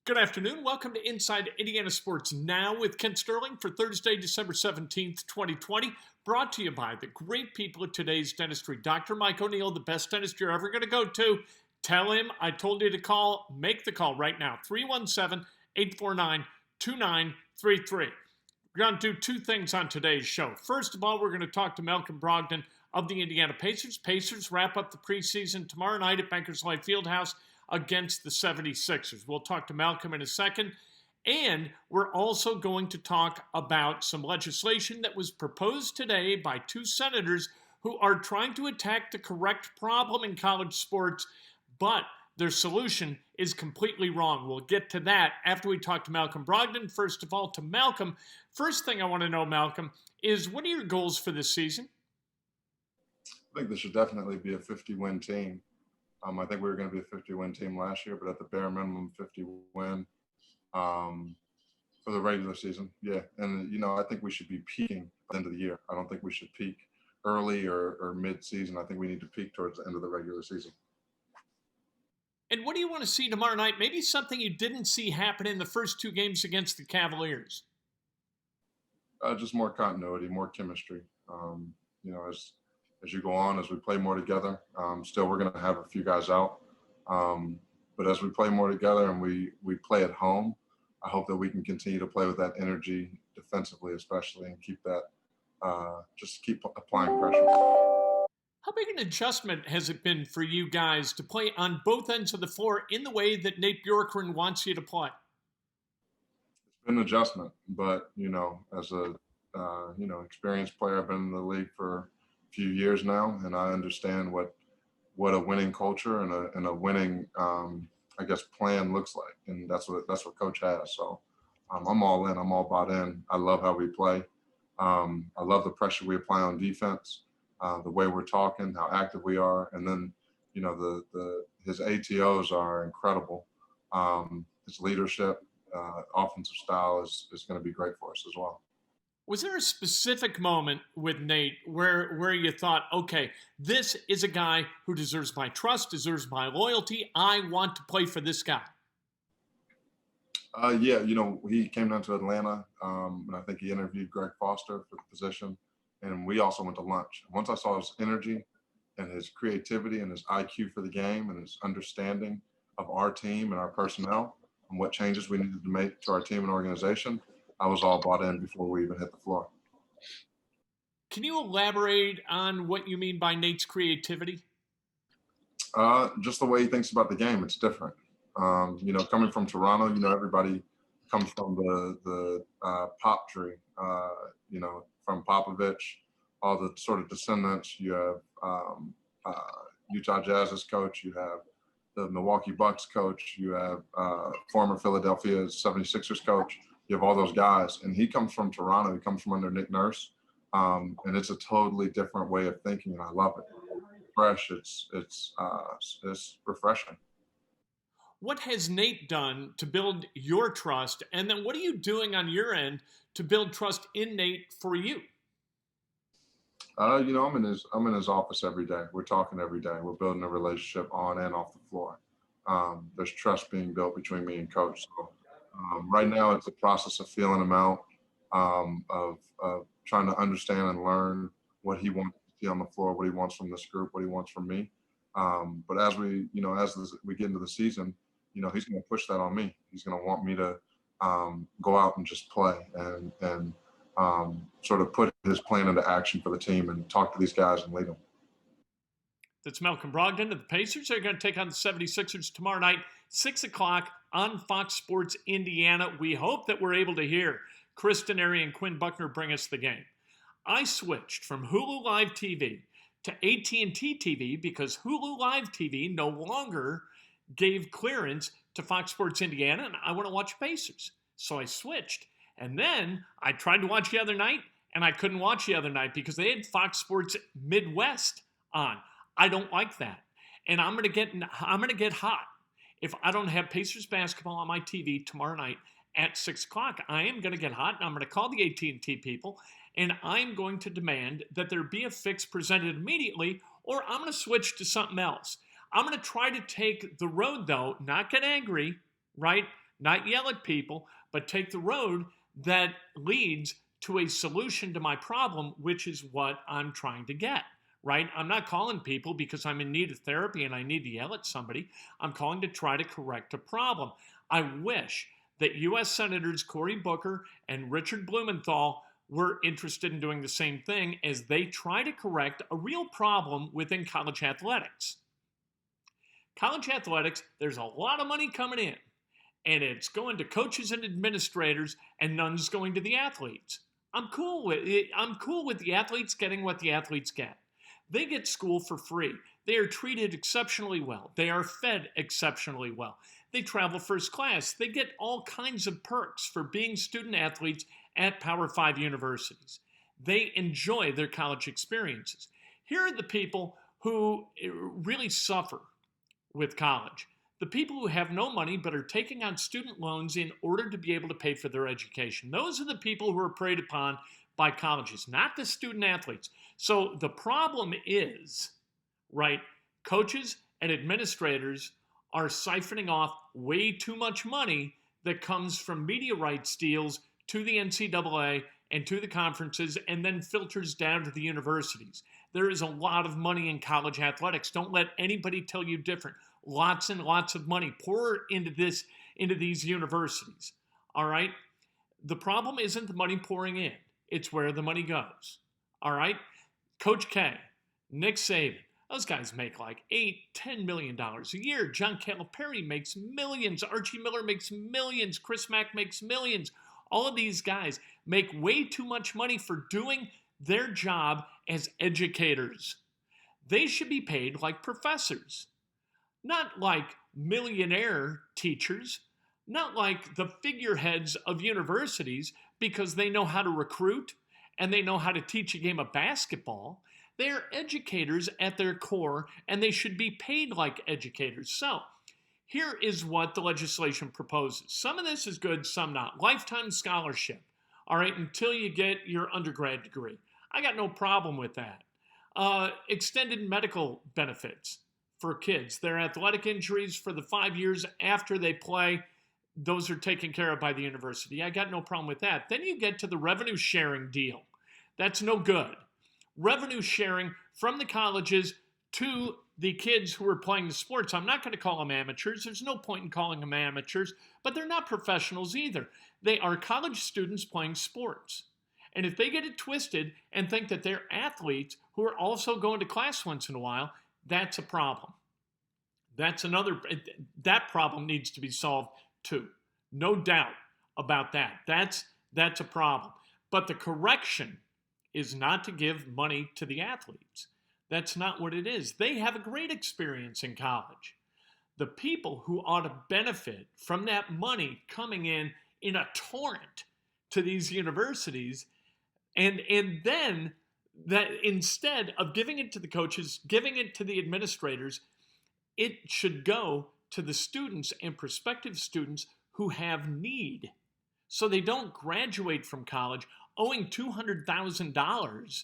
Good afternoon. Welcome to Inside Indiana Sports Now with Kent Sterling for Thursday, December 17th, 2020. Brought to you by the great people at Today's Dentistry. Dr. Mike O'Neill, the best dentist you're ever going to go to. Tell him I told you to call. Make the call right now. 317-849-2933. We're going to do two things on today's show. First of all, we're going to talk to Malcolm Brogdon of the Indiana Pacers. Pacers wrap up the preseason tomorrow night at Bankers Life Fieldhouse against the 76ers. We'll talk to Malcolm in a second. And we're also going to talk about some legislation that was proposed today by two senators who are trying to attack the correct problem in college sports, but their solution is completely wrong. We'll get to that after we talk to Malcolm Brogdon. First of all, to Malcolm, first thing I want to know, Malcolm, is what are your goals for this season? I think this should definitely be a 50-win team. I think we were going to be a 50-win team last year, but at the bare minimum, 50-win for the regular season. Yeah, and, I think we should be peaking at the end of the year. I don't think we should peak early or mid-season. I think we need to peak towards the end of the regular season. And what do you want to see tomorrow night? Maybe something you didn't see happen in the first two games against the Cavaliers. Just more continuity, more chemistry. As you go on, as we play more together, still we're going to have a few guys out. But as we play more together and we play at home, I hope that we can continue to play with that energy defensively, especially, and keep that, just keep applying pressure. How big an adjustment has it been for you guys to play on both ends of the floor in the way that Nate Bjorkgren wants you to play? It's been an adjustment, but, as a, experienced player, I've been in the league for few years now, and I understand what a winning culture and a winning plan looks like, and that's what Coach has. So I'm all in. I'm all bought in. I love how we play. I love the pressure we apply on defense, the way we're talking, how active we are, and then his ATOs are incredible. His leadership, offensive style is going to be great for us as well. Was there a specific moment with Nate where you thought, okay, this is a guy who deserves my trust, deserves my loyalty. I want to play for this guy? He came down to Atlanta, and I think he interviewed Greg Foster for the position, and we also went to lunch. Once I saw his energy and his creativity and his IQ for the game and his understanding of our team and our personnel and what changes we needed to make to our team and organization, I was all bought in before we even hit the floor. Can you elaborate on what you mean by Nate's creativity? Just the way he thinks about the game, it's different. Coming from Toronto, everybody comes from the pop tree, from Popovich, all the sort of descendants. You have Utah Jazz's coach, you have the Milwaukee Bucks coach, you have former Philadelphia 76ers coach. You have all those guys, and he comes from Toronto. He comes from under Nick Nurse, and it's a totally different way of thinking, and I love it. Fresh, it's refreshing. What has Nate done to build your trust, and then what are you doing on your end to build trust in Nate for you? I'm in his office every day. We're talking every day. We're building a relationship on and off the floor. There's trust being built between me and Coach. So, right now, it's a process of feeling him out, of trying to understand and learn what he wants to see on the floor, what he wants from this group, what he wants from me. But as we get into the season, he's going to push that on me. He's going to want me to go out and just play and sort of put his plan into action for the team and talk to these guys and lead them. That's Malcolm Brogdon of the Pacers. They're going to take on the 76ers tomorrow night, 6 o'clock on Fox Sports Indiana. We hope that we're able to hear Chris Denary and Quinn Buckner bring us the game. I switched from Hulu Live TV to AT&T TV because Hulu Live TV no longer gave clearance to Fox Sports Indiana, and I want to watch Pacers. So I switched. And then I tried to watch the other night, and I couldn't watch the other night because they had Fox Sports Midwest on. I don't like that. And I'm gonna get hot if I don't have Pacers basketball on my TV tomorrow night at 6 o'clock. I am gonna get hot, and I'm gonna call the AT&T people, and I'm going to demand that there be a fix presented immediately, or I'm gonna switch to something else. I'm gonna try to take the road, though, not get angry, right? not yell at people, but take the road that leads to a solution to my problem, which is what I'm trying to get, right? I'm not calling people because I'm in need of therapy and I need to yell at somebody. I'm calling to try to correct a problem. I wish that U.S. Senators Cory Booker and Richard Blumenthal were interested in doing the same thing as they try to correct a real problem within college athletics. College athletics, there's a lot of money coming in, and it's going to coaches and administrators, and none's going to the athletes. I'm cool with it. I'm cool with the athletes getting what the athletes get. They get school for free. They are treated exceptionally well. They are fed exceptionally well. They travel first class. They get all kinds of perks for being student athletes at Power 5 universities. They enjoy their college experiences. Here are the people who really suffer with college. The people who have no money but are taking on student loans in order to be able to pay for their education. Those are the people who are preyed upon by colleges, not the student athletes. So the problem is, right, coaches and administrators are siphoning off way too much money that comes from media rights deals to the NCAA and to the conferences and then filters down to the universities. There is a lot of money in college athletics. Don't let anybody tell you different. Lots and lots of money pour into these universities. All right? The problem isn't the money pouring in. It's where the money goes. All right? Coach K, Nick Saban, those guys make like $8-10 million a year. John Calipari makes millions. Archie Miller makes millions. Chris Mack makes millions. All of these guys make way too much money for doing their job as educators. They should be paid like professors, not like millionaire teachers, not like the figureheads of universities because they know how to recruit and they know how to teach a game of basketball. They are educators at their core, and they should be paid like educators. So here is what the legislation proposes. Some of this is good, some not. Lifetime scholarship, all right, until you get your undergrad degree. I got no problem with that. Extended medical benefits for kids. Their athletic injuries for the 5 years after they play, those are taken care of by the university. I got no problem with that. Then you get to the revenue sharing deal. That's no good. Revenue sharing from the colleges to the kids who are playing the sports. I'm not going to call them amateurs. There's no point in calling them amateurs, but they're not professionals either. They are college students playing sports. And if they get it twisted and think that they're athletes who are also going to class once in a while, that's a problem. That problem needs to be solved too. No doubt about that. That's a problem. But the correction is not to give money to the athletes. That's not what it is. They have a great experience in college. The people who ought to benefit from that money coming in a torrent to these universities, and then that instead of giving it to the coaches, giving it to the administrators, it should go to the students and prospective students who have need. So they don't graduate from college owing $200,000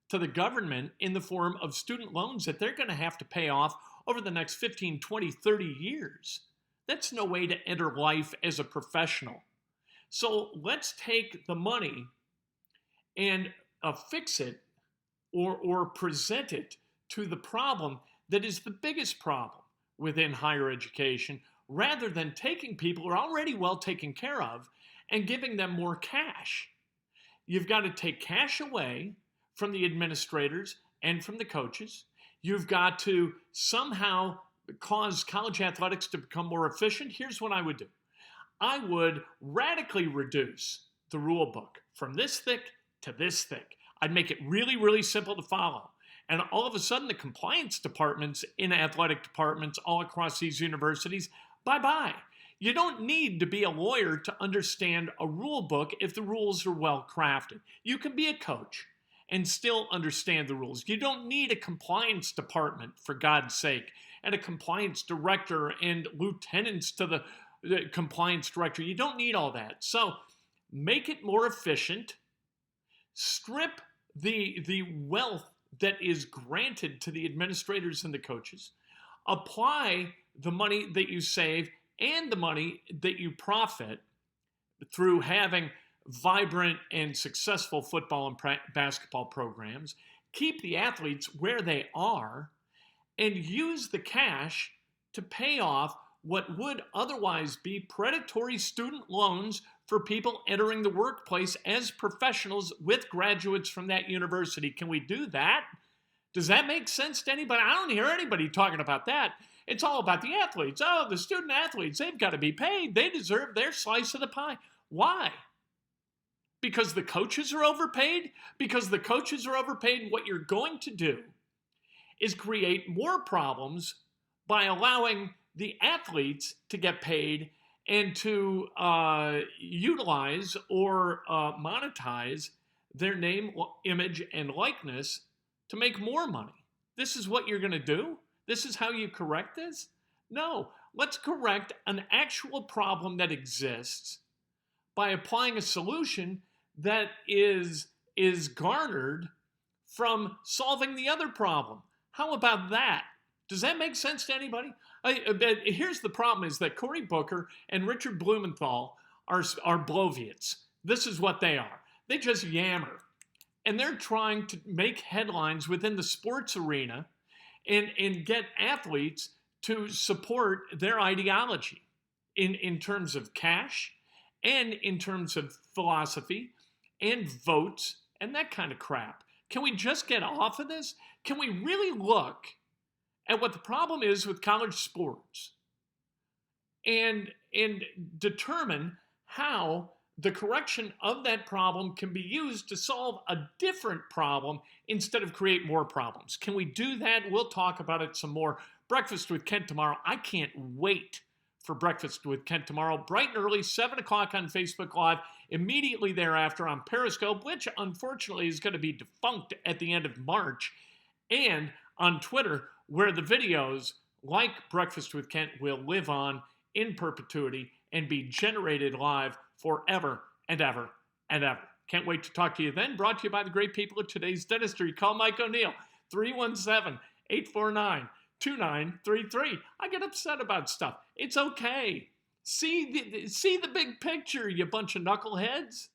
to the government in the form of student loans that they're going to have to pay off over the next 15, 20, 30 years. That's no way to enter life as a professional. So let's take the money and fix it or present it to the problem that is the biggest problem within higher education, rather than taking people who are already well taken care of and giving them more cash. You've got to take cash away from the administrators and from the coaches. You've got to somehow cause college athletics to become more efficient. Here's what I would do. I would radically reduce the rule book from this thick to this thick. I'd make it really, really simple to follow. And all of a sudden, the compliance departments in athletic departments all across these universities, bye-bye. You don't need to be a lawyer to understand a rule book if the rules are well crafted. You can be a coach and still understand the rules. You don't need a compliance department, for God's sake, and a compliance director and lieutenants to the compliance director. You don't need all that. So make it more efficient. Strip the wealth that is granted to the administrators and the coaches. Apply the money that you save and the money that you profit through having vibrant and successful football and basketball programs, keep the athletes where they are, and use the cash to pay off what would otherwise be predatory student loans for people entering the workplace as professionals with graduates from that university. Can we do that? Does that make sense to anybody? I don't hear anybody talking about that. It's all about the athletes. Oh, the student athletes, they've got to be paid. They deserve their slice of the pie. Why? Because the coaches are overpaid? Because the coaches are overpaid, what you're going to do is create more problems by allowing the athletes to get paid and to utilize or monetize their name, image, and likeness to make more money. This is what you're going to do? This is how you correct this? No, let's correct an actual problem that exists by applying a solution that is garnered from solving the other problem. How about that? Does that make sense to anybody? Here's the problem is that Cory Booker and Richard Blumenthal are bloviates. This is what they are. They just yammer. And they're trying to make headlines within the sports arena and get athletes to support their ideology in terms of cash and in terms of philosophy and votes and that kind of crap. Can we just get off of this? Can we really look at what the problem is with college sports and determine how the correction of that problem can be used to solve a different problem instead of create more problems? Can we do that? We'll talk about it some more. Breakfast with Kent tomorrow. I can't wait for Breakfast with Kent tomorrow, bright and early, 7 o'clock on Facebook Live. Immediately thereafter on Periscope, which unfortunately is going to be defunct at the end of March, and on Twitter, where the videos like Breakfast with Kent will live on in perpetuity and be generated live forever and ever and ever. Can't wait to talk to you then. Brought to you by the great people at Today's Dentistry. Call Mike O'Neill, 317-849-2933. I get upset about stuff. It's okay. See the big picture, you bunch of knuckleheads.